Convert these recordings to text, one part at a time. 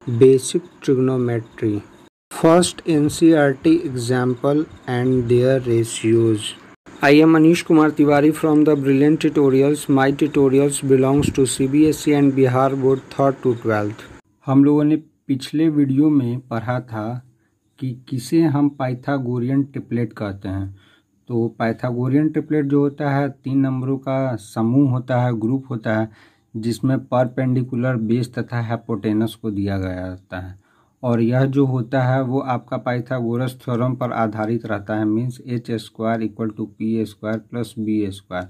Basic trigonometry. First NCERT example and their ratios. I am Manish Kumar Tiwari from the Brilliant Tutorials. My tutorials belongs to CBSE and Bihar Board 3rd to 12th. हम लोगों ने पिछले video में पढ़ा था कि किसे हम पाइथागोरियन ट्रिपलेट कहते हैं। तो पाइथागोरियन ट्रिपलेट जो होता है 3 नंबरों का समूह होता है, ग्रुप होता है, जिसमें परपेंडिकुलर बेस तथा हाइपोटेनस को दिया गया रहता है। और यह जो होता है वो आपका पाइथागोरस थ्योरम पर आधारित रहता है, मीन्स h² = p² + b²।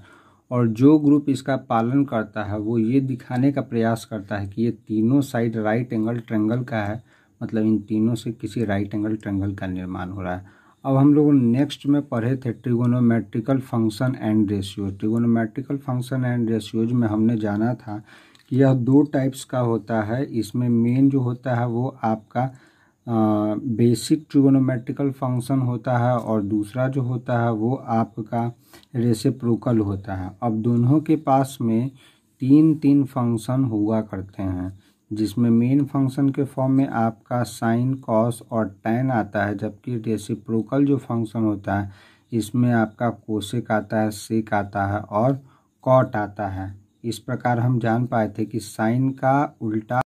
और जो ग्रुप इसका पालन करता है वो ये दिखाने का प्रयास करता है कि ये तीनों साइड राइट एंगल ट्रायंगल का है, मतलब इन तीनों से किसी राइट एंगल ट्रायंगल का निर्माण हो रहा है। अब हम लोग नेक्स्ट में पढ़े थे trigonometrical function and ratios. Trigonometrical function and ratios में हमने जाना था कि यह 2 टाइप्स का होता है। इसमें मेन जो होता है वो आपका बेसिक ट्रिगोनोमेट्रिकल फंक्शन होता है और दूसरा जो होता है वो आपका रेसिप्रोकल होता है। अब दोनों के पास में 3 फंक्शन हुआ करते हैं, जिसमें मेन फंक्शन के फॉर्म में आपका साइन, कॉस और टैन आता है, जबकि रेसिप्रोकल जो फंक्शन होता है इसमें आपका कोसेक आता है, सेक आता है और कॉट आता है। इस प्रकार हम जान पाए थे कि साइन का उल्टा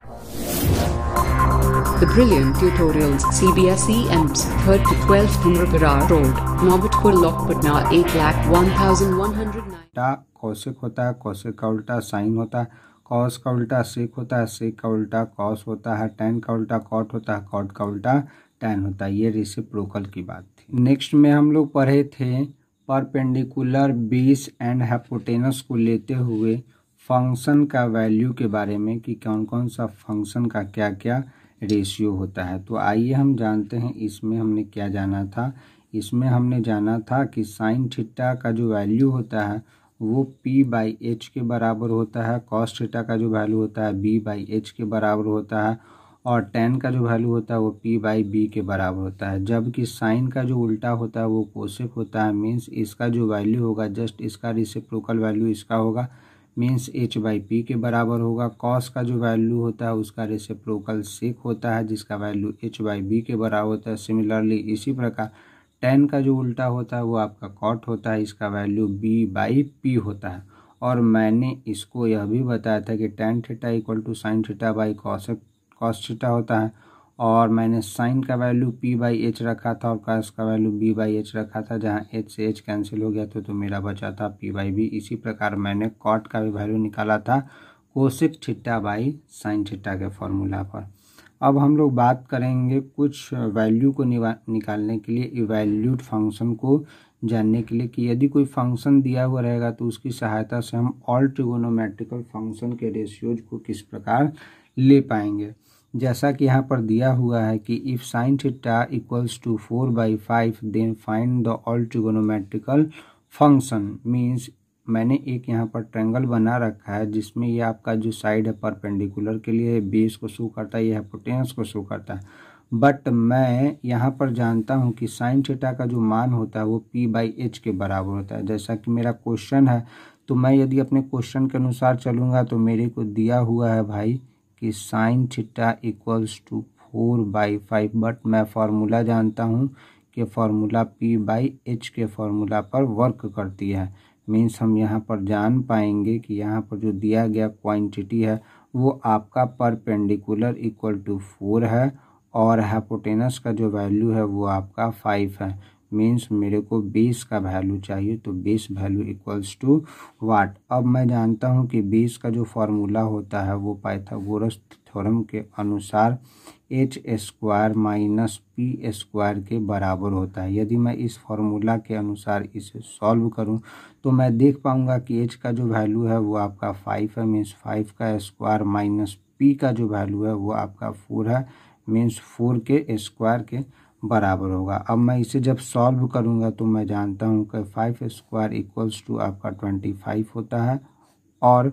The Brilliant Tutorials CBSE EMS 3rd to 12th Humrapara Road, Nobatpur Lok Patna 8,01,109। Cosec होता है, कोसेक का उल्टा साइन होता है, कॉस का उल्टा सेक होता है, सेक का उल्टा कॉस होता है, टैन का उल्टा कॉट होता है, कॉट का उल्टा टैन होता है। ये रेसिप्रोकल की बात थी। नेक्स्ट में हम लोग पढ़े थे परपेंडिकुलर बेस एंड हाइपोटेनस को लेते हुए फंक्शन का वैल्यू के बारे में कि कौन कौन सा फंक्शन का क्या क्या रेशियो होता है। तो आइए हम जानते हैं इसमें हमने क्या जाना था। इसमें हमने जाना था कि साइन थीटा का जो वैल्यू होता है वो p/h के बराबर होता है, कॉस थीटा का जो वैल्यू होता है b/h के बराबर होता है और टैन का जो वैल्यू होता है वो p/b के बराबर होता है। जबकि साइन का जो उल्टा होता है वो कोसेक होता है, मीन्स इसका जो वैल्यू होगा जस्ट इसका रेसिप्रोकल वैल्यू इसका होगा, मीन्स h/p के बराबर होगा। कॉस का जो वैल्यू होता है उसका रेसिप्रोकल सेक होता है, जिसका वैल्यू h/b के बराबर होता है। सिमिलरली इसी प्रकार टैन का जो उल्टा होता है वो आपका कॉट होता है, इसका वैल्यू b/p होता है। और मैंने इसको यह भी बताया था कि tan theta = sine theta by cos theta होता है, और मैंने साइन का वैल्यू p/h रखा था और कॉस का वैल्यू b/h रखा था, जहाँ h से h कैंसिल हो गया तो मेरा बचा था p/b। इसी प्रकार मैंने कॉट का भी वैल्यू निकाला था cosec theta by sine theta के फॉर्मूला पर। अब हम लोग बात करेंगे कुछ वैल्यू को निकालने के लिए, इवैल्यूट फंक्शन को जानने के लिए कि यदि कोई फंक्शन दिया हुआ रहेगा तो उसकी सहायता से हम ऑल ट्रिगोनोमेट्रिकल फंक्शन के रेशियोज को किस प्रकार ले पाएंगे। जैसा कि यहाँ पर दिया हुआ है कि if sine theta = 4/5 then find the all trigonometrical function. Means मैंने एक यहाँ पर ट्रायंगल बना रखा है जिसमें ये आपका जो साइड है परपेंडिकुलर के लिए बेस को शो करता है, ये हाइपोटेनस को शो करता है। बट मैं यहाँ पर जानता हूँ कि साइन थीटा का जो मान होता है वो p/h के बराबर होता है। जैसा कि मेरा क्वेश्चन है तो मैं यदि अपने क्वेश्चन के अनुसार चलूँगा तो मेरे को दिया हुआ है भाई कि साइन थीटा = 4/5, बट मैं फार्मूला जानता हूँ कि फार्मूला p/h के फार्मूला पर वर्क करती है। मीन्स हम यहाँ पर जान पाएंगे कि यहाँ पर जो दिया गया क्वांटिटी है वो आपका परपेंडिकुलर = 4 है और हाइपोटेनस का जो वैल्यू है वो आपका 5 है। मीन्स मेरे को बेस का वैल्यू चाहिए, तो बेस वैल्यू = वाट। अब मैं जानता हूँ कि बेस का जो फार्मूला होता है वो पाइथागोरस थ्योरम के अनुसार h² - p² के बराबर होता है। यदि मैं इस फार्मूला के अनुसार इसे सॉल्व करूं तो मैं देख पाऊंगा कि h का जो वैल्यू है वो आपका 5 है, मीन्स 5 का स्क्वायर माइनस p का जो वैल्यू है वो आपका 4 है, मीन्स 4 के स्क्वायर के बराबर होगा। अब मैं इसे जब सॉल्व करूंगा तो मैं जानता हूं कि 5² = आपका 25 होता है और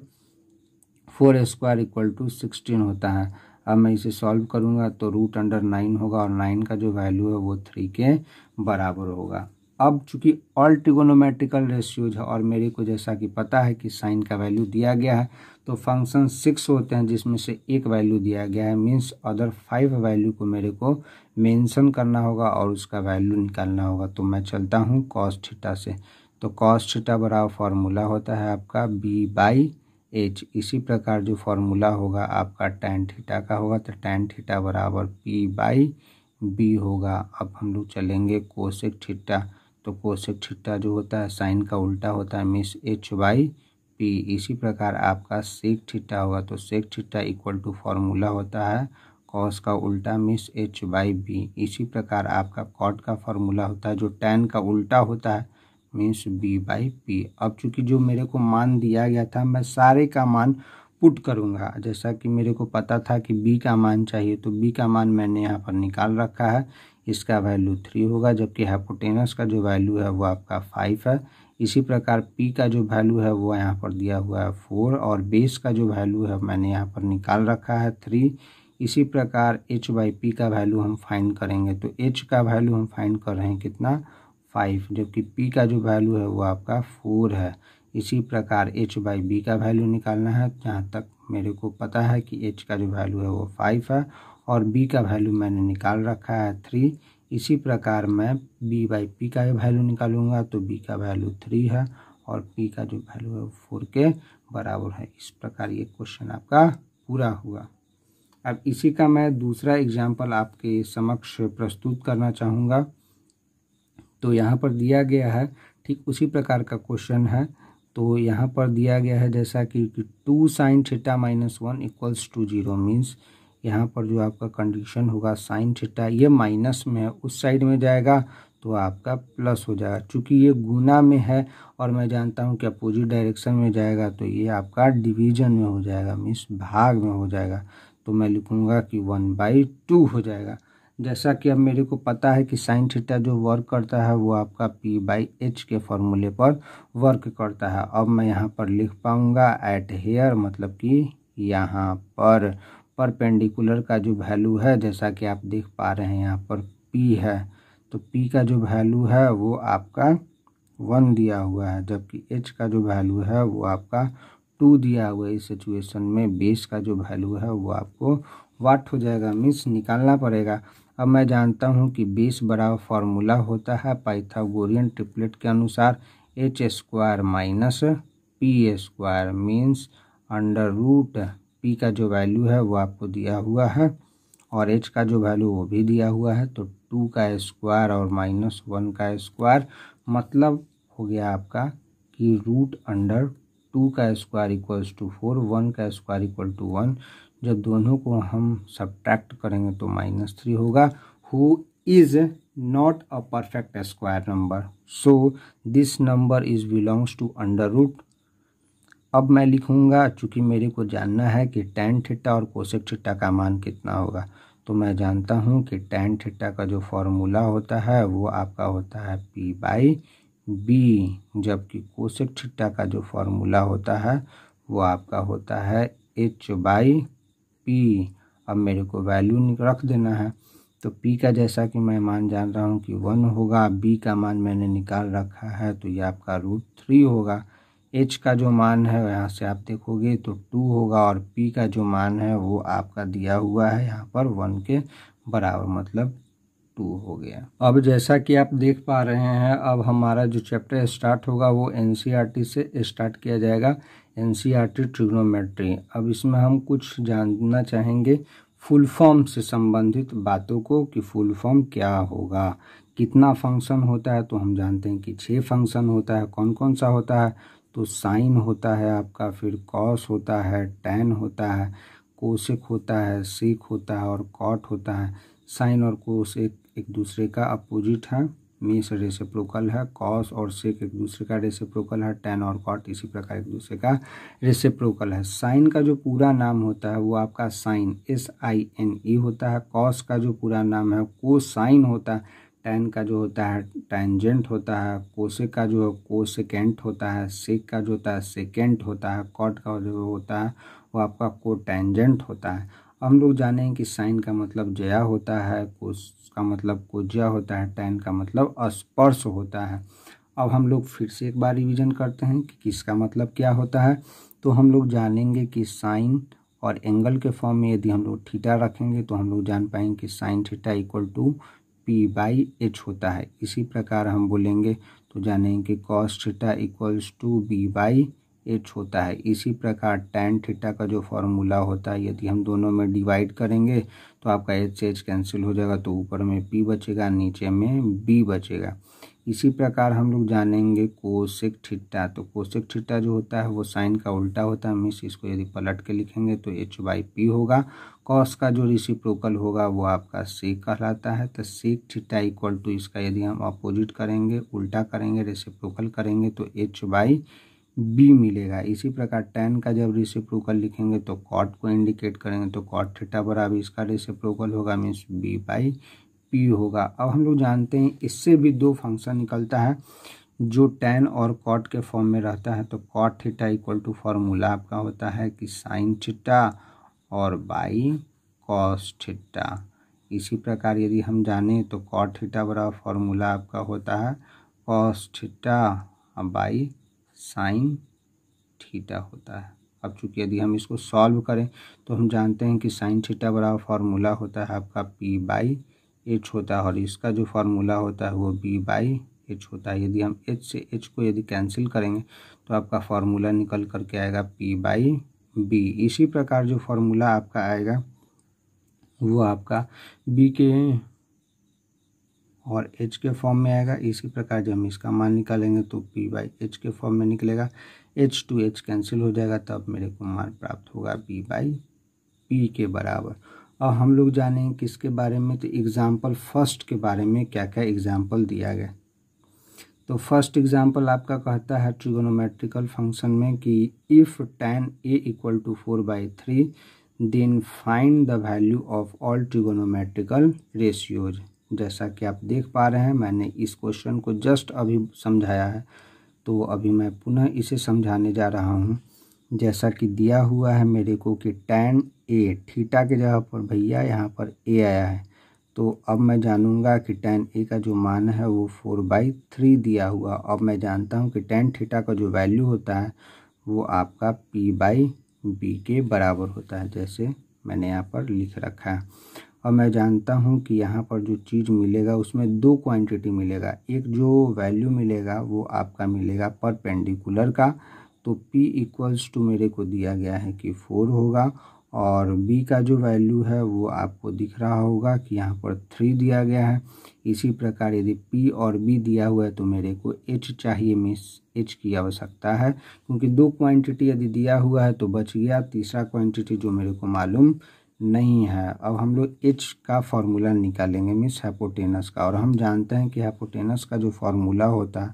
4² = 16 होता है। अब मैं इसे सॉल्व करूंगा तो √9 होगा और 9 का जो वैल्यू है वो 3 के बराबर होगा। अब चूंकि ऑल ट्रिगोनोमेट्रिकल रेशियोज है और मेरे को जैसा कि पता है कि साइन का वैल्यू दिया गया है, तो फंक्शन 6 होते हैं जिसमें से एक वैल्यू दिया गया है, मीन्स अदर 5 वैल्यू को मेरे को मेंशन करना होगा और उसका वैल्यू निकालना होगा। तो मैं चलता हूँ कॉस थीटा से। तो कॉस थीटा बराबर फार्मूला होता है आपका B/H। इसी प्रकार जो फार्मूला होगा आपका टैन थीटा का होगा, तो टैन थीटा बराबर P/B होगा। अब हम लोग चलेंगे कोसेक थीटा। तो कोसेक थीटा जो होता है साइन का उल्टा होता है, मीन्स H/P। इसी प्रकार आपका सेक थीटा होगा, तो sec theta equal to formula होता है कॉस का उल्टा मीन्स H/B। इसी प्रकार आपका कॉट का फार्मूला होता है जो टैन का उल्टा होता है, मीन्स B/P। अब चूंकि जो मेरे को मान दिया गया था मैं सारे का मान पुट करूँगा। जैसा कि मेरे को पता था कि B का मान चाहिए, तो B का मान मैंने यहाँ पर निकाल रखा है। इसका वैल्यू 3 होगा, जबकि हाइपोटेनस का जो वैल्यू है वो आपका 5 है। इसी प्रकार P का जो वैल्यू है वो यहाँ पर दिया हुआ है 4, और बेस का जो वैल्यू है मैंने यहाँ पर निकाल रखा है 3। इसी प्रकार H/P का वैल्यू हम फाइंड करेंगे, तो H का वैल्यू हम फाइंड कर रहे हैं कितना 5, जबकि P का जो वैल्यू है वो आपका 4 है। इसी प्रकार H/B का वैल्यू निकालना है, जहाँ तक मेरे को पता है कि H का जो वैल्यू है वो 5 है और B का वैल्यू मैंने निकाल रखा है 3। इसी प्रकार मैं B/P का वैल्यू निकालूंगा, तो B का वैल्यू 3 है और P का जो वैल्यू है 4 के बराबर है। इस प्रकार ये क्वेश्चन आपका पूरा हुआ। अब इसी का मैं दूसरा एग्जाम्पल आपके समक्ष प्रस्तुत करना चाहूँगा। तो यहाँ पर दिया गया है ठीक उसी प्रकार का क्वेश्चन है। तो यहाँ पर दिया गया है जैसा कि 2 sin theta -1 equals to 0, means यहाँ पर जो आपका कंडीशन होगा साइन थीटा ये माइनस में है, उस साइड में जाएगा तो आपका प्लस हो जाएगा। चूँकि ये गुना में है और मैं जानता हूँ कि अपोजिट डायरेक्शन में जाएगा तो ये आपका डिवीजन में हो जाएगा, मीन्स भाग में हो जाएगा। तो मैं लिखूँगा कि 1/2 हो जाएगा। जैसा कि अब मेरे को पता है कि साइन थीटा जो वर्क करता है वो आपका P/H के फॉर्मूले पर वर्क करता है। अब मैं यहाँ पर लिख पाऊँगा एट हेयर, मतलब कि यहाँ पर परपेंडिकुलर का जो वैल्यू है जैसा कि आप देख पा रहे हैं यहाँ पर P है, तो P का जो वैल्यू है वो आपका 1 दिया हुआ है, जबकि H का जो वैल्यू है वो आपका 2 दिया हुआ है। इस सिचुएशन में बेस का जो वैल्यू है वो आपको वाट हो जाएगा, मीन्स निकालना पड़ेगा। अब मैं जानता हूँ कि बेस बराबर फार्मूला होता है पाइथागोरियन ट्रिपलेट के अनुसार H² - P², means under root P का जो वैल्यू है वो आपको दिया हुआ है और H का जो वैल्यू वो भी दिया हुआ है। तो 2 का स्क्वायर और -1 का स्क्वायर, मतलब हो गया आपका कि √2 का स्क्वायर इक्वल्स टू 4, 1 का स्क्वायर इक्वल टू 1। जब दोनों को हम सब्ट्रैक्ट करेंगे तो -3 होगा। Who is not a perfect square number, so this number is belongs to under root. अब मैं लिखूँगा, चूँकि मेरे को जानना है कि टैन थीटा और कोसेक थीटा का मान कितना होगा, तो मैं जानता हूँ कि टैन थीटा का जो फॉर्मूला होता है वो आपका होता है P/B, जबकि कोसेक थीटा का जो फॉर्मूला होता है वो आपका होता है H/P। अब मेरे को वैल्यू रख देना है, तो P का जैसा कि मैं मान जान रहा हूँ कि 1 होगा, B का मान मैंने निकाल रखा है तो ये आपका √3 होगा। H का जो मान है यहाँ से आप देखोगे तो 2 होगा और P का जो मान है वो आपका दिया हुआ है यहाँ पर 1 के बराबर, मतलब 2 हो गया। अब जैसा कि आप देख पा रहे हैं अब हमारा जो चैप्टर स्टार्ट होगा वो NCERT से स्टार्ट किया जाएगा, NCERT ट्रिग्नोमेट्री। अब इसमें हम कुछ जानना चाहेंगे फुल फॉर्म से संबंधित बातों को कि फुल फॉर्म क्या होगा, कितना फंक्शन होता है। तो हम जानते हैं कि 6 फंक्शन होता है। कौन कौन सा होता है, तो साइन होता है आपका, फिर कॉस होता है, टैन होता है, कोसेक होता है, सेक होता है और कॉट होता है। साइन और कोसेक एक दूसरे का अपोजिट है, मीन्स रेसिप्रोकल है। कॉस और सेक एक दूसरे का रेसिप्रोकल है। टैन और कॉट इसी प्रकार एक दूसरे का रेसिप्रोकल है। साइन का जो पूरा नाम होता है वो आपका साइन SINE होता है। कॉस का जो पूरा नाम है कोसाइन होता है। टैन का जो होता है टेंजेंट होता है। कोसेक का जो है कोसेकेंट होता है। सेक का जो होता है सेकेंट होता है। कॉट का जो होता है वो आपका कोटेंजेंट होता है। हम लोग जाने हैं कि साइन का मतलब जया होता है, कोस का मतलब कोज्या होता है, टैन का मतलब स्पर्श होता है। अब हम लोग फिर से एक बार रिवीजन करते हैं कि किसका मतलब क्या होता है। तो हम लोग जानेंगे कि साइन और एंगल के फॉर्म में यदि हम लोग थीटा रखेंगे तो हम लोग जान पाएंगे कि sine theta equal to P/H होता है। इसी प्रकार हम बोलेंगे तो जानेंगे कि cos theta equals to B/H होता है। इसी प्रकार टैन थीटा का जो फॉर्मूला होता है यदि हम दोनों में डिवाइड करेंगे तो आपका H से H कैंसिल हो जाएगा, तो ऊपर में P बचेगा, नीचे में B बचेगा। इसी प्रकार हम लोग जानेंगे कोसेक थीटा। तो कोसेक थीटा जो होता है वो साइन का उल्टा होता है, मीन्स इसको यदि पलट के लिखेंगे तो H/P होगा। कॉस का जो रेसिप्रोकल होगा वो आपका सेक कहलाता है। तो सेक थीटा इक्वल टू इसका यदि हम अपोजिट करेंगे, उल्टा करेंगे, रेसिप्रोकल करेंगे तो H/B मिलेगा। इसी प्रकार टैन का जब रेसिप्रोकल लिखेंगे तो कॉट को इंडिकेट करेंगे तो कॉट थीटा बराबर इसका रेसिप्रोकल होगा, मीन्स B/P होगा। अब हम लोग जानते हैं इससे भी दो फंक्शन निकलता है जो टैन और कॉट के फॉर्म में रहता है। तो cot theta equal to formula आपका होता है कि साइन थीटा और बाई कॉस थीटा। इसी प्रकार यदि हम जाने तो कॉट थीटा बराबर फॉर्मूला आपका होता है cos theta by sine theta होता है। अब चूंकि यदि हम इसको सॉल्व करें तो हम जानते हैं कि साइन थीटा बराबर फॉर्मूला होता है आपका P/H होता है और इसका जो फॉर्मूला होता है वो B/H होता है। यदि हम H से H को यदि कैंसिल करेंगे तो आपका फॉर्मूला निकल करके आएगा P/B। इसी प्रकार जो फॉर्मूला आपका आएगा वो आपका B के और H के फॉर्म में आएगा। इसी प्रकार जब हम इसका मान निकालेंगे तो P/H के फॉर्म में निकलेगा, H to H कैंसिल हो जाएगा, तब मेरे को मान प्राप्त होगा B/P के बराबर। अब हम लोग जानेंगे किसके बारे में, तो एग्जाम्पल फर्स्ट के बारे में क्या क्या एग्जाम्पल दिया गया। तो फर्स्ट एग्जाम्पल आपका कहता है ट्रिगोनोमेट्रिकल फंक्शन में कि if tan A equal to 4/3 then find the value of all trigonometrical ratios. जैसा कि आप देख पा रहे हैं मैंने इस क्वेश्चन को जस्ट अभी समझाया है, तो अभी मैं पुनः इसे समझाने जा रहा हूँ। जैसा कि दिया हुआ है मेरे को कि tan A, थीटा के जगह पर भैया यहाँ पर A आया है, तो अब मैं जानूंगा कि tan A का जो मान है वो 4/3 दिया हुआ। अब मैं जानता हूँ कि tan थीटा का जो वैल्यू होता है वो आपका P/B के बराबर होता है, जैसे मैंने यहाँ पर लिख रखा है। अब मैं जानता हूँ कि यहाँ पर जो चीज़ मिलेगा उसमें दो क्वांटिटी मिलेगा। एक जो वैल्यू मिलेगा वो आपका मिलेगा परपेंडिकुलर का, तो P इक्वल्स टू मेरे को दिया गया है कि 4 होगा, और B का जो वैल्यू है वो आपको दिख रहा होगा कि यहाँ पर 3 दिया गया है। इसी प्रकार यदि P और B दिया हुआ है तो मेरे को H चाहिए, मिस H की आवश्यकता है, क्योंकि दो क्वांटिटी यदि दिया हुआ है तो बच गया तीसरा क्वांटिटी जो मेरे को मालूम नहीं है। अब हम लोग H का फॉर्मूला निकालेंगे, मीन्स हाइपोटेनस का, और हम जानते हैं कि हाइपोटेनस का जो फॉर्मूला होता है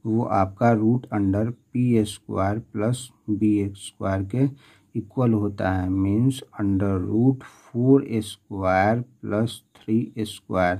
वो आपका √P² प्लस B² के इक्वल होता है, मीन्स √4² प्लस 3²।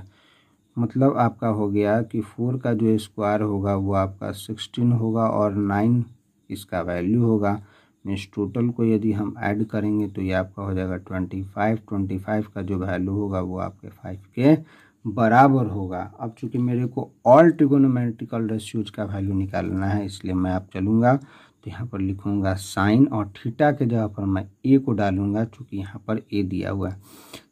मतलब आपका हो गया कि 4 का जो स्क्वायर होगा वो आपका 16 होगा और 9 इसका वैल्यू होगा। मीन्स टोटल को यदि हम ऐड करेंगे तो ये आपका हो जाएगा 25 का जो वैल्यू होगा वो आपके 5 के बराबर होगा। अब चूंकि मेरे को ऑल ट्रिगोनोमेट्रिकल रेशियोज का वैल्यू निकालना है, इसलिए मैं आप चलूँगा तो यहाँ पर लिखूँगा साइन और थीटा के जगह पर मैं A को डालूँगा, चूँकि यहाँ पर A दिया हुआ है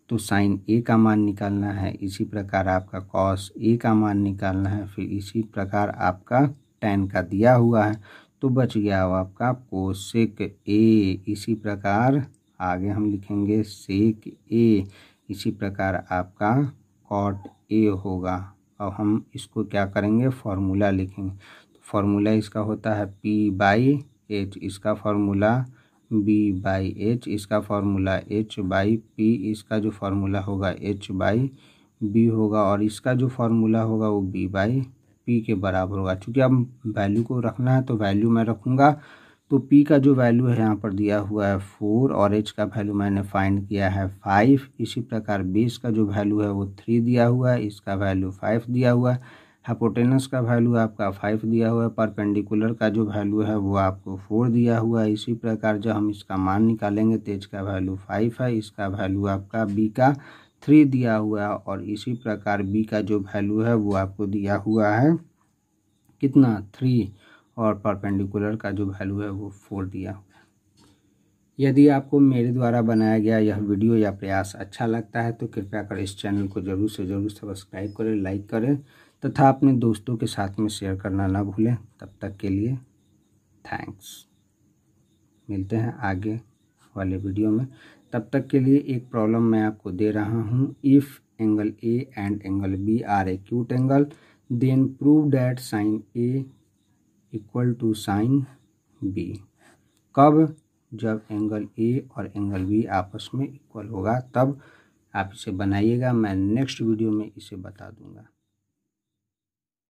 तो साइन A का मान निकालना है। इसी प्रकार आपका कॉस A का मान निकालना है, फिर इसी प्रकार आपका tan का दिया हुआ है तो बच गया हो आपका कोसेक A। इसी प्रकार आगे हम लिखेंगे सेक A, इसी प्रकार आपका कॉट A होगा। अब हम इसको क्या करेंगे, फॉर्मूला लिखेंगे। तो फॉर्मूला इसका होता है P/H, इसका फॉर्मूला B/H, इसका फॉर्मूला H/P, इसका जो फॉर्मूला होगा H/B होगा, और इसका जो फॉर्मूला होगा वो B/P के बराबर होगा। चूँकि अब वैल्यू को रखना है तो वैल्यू मैं रखूँगा, तो P का जो वैल्यू है यहाँ पर दिया हुआ है 4 और H का वैल्यू मैंने फाइंड किया है 5। इसी प्रकार बेस का जो वैल्यू है वो 3 दिया हुआ है, इसका वैल्यू 5 दिया हुआ है। हाइपोटेनस का वैल्यू आपका 5 दिया हुआ है, परपेंडिकुलर का जो वैल्यू है वो आपको 4 दिया हुआ है। इसी प्रकार जब हम इसका मान निकालेंगे तो इसका वैल्यू 5 है, इसका वैल्यू आपका बी का 3 दिया हुआ है और इसी प्रकार बी का जो वैल्यू है वो आपको दिया हुआ है कितना 3 और परपेंडिकुलर का जो वैल्यू है वो 4 दिया हुआ है। यदि आपको मेरे द्वारा बनाया गया यह वीडियो या प्रयास अच्छा लगता है तो कृपया कर इस चैनल को ज़रूर से ज़रूर सब्सक्राइब करें, लाइक करें तथा अपने दोस्तों के साथ में शेयर करना ना भूलें। तब तक के लिए थैंक्स। मिलते हैं आगे वाले वीडियो में। तब तक के लिए एक प्रॉब्लम मैं आपको दे रहा हूँ। If angle A and angle B are acute angle then prove that sine A equal to sine B. कब? जब एंगल ए और एंगल बी आपस में इक्वल होगा तब आप इसे बनाइएगा। मैं नेक्स्ट वीडियो में इसे बता दूंगा।